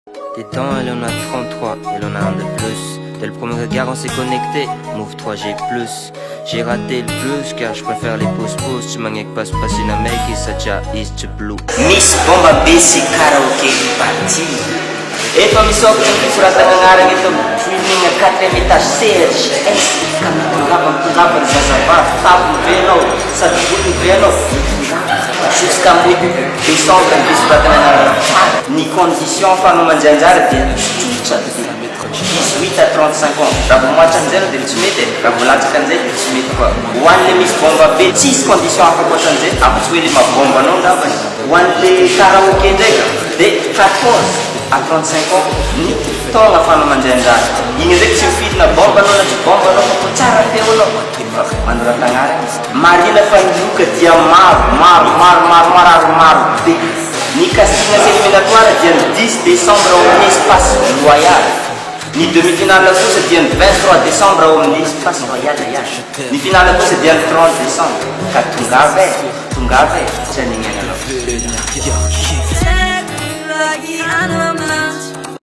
Dedans, elle en a 33, elle en a un de plus. Dès le premier regard, on s'est connecté. Move 3G+. J'ai raté le plus car je préfère les pouces-pouces. Tu m'as pas se passer na mec et ça déjà East Blue. Miss Bomba B, c'est karaoké party. Efa misoko ny fisoratana agnarana eto training 4e étage CRJS ka mitongava ny zazavavy tapony be anao sady volony be anao jusqu'à mois de décembre ny fisoratana agnarana ny condition fanao manjanjary dia tsotra 18 à 35 ans raha vao moatra an'izay no dia tsy mety raha vao latsaka an'izay dia tsy mety koa ho an'le misy bomba be tsisy condition afaka ohatran'izay afa tsy hoe le mabomba anao ngavany ho an'le karaoké ndraika dia 14 à 35 ans ny taona fanao manjanjary igny ndraiky tsy mifidy na bomba anao na tsy bomba anao fa tsara feo anao manoratagnazy marina fa ny loka dia maro be ny casting éliminatoire dia ny 10 décembre ao amin'ny espace royal ny demi-finale kosa dia ny 23 décembre ao amin'ny espace royal ihany ny finale kosa dia ny 30 décembre ka tongava e tsy anigny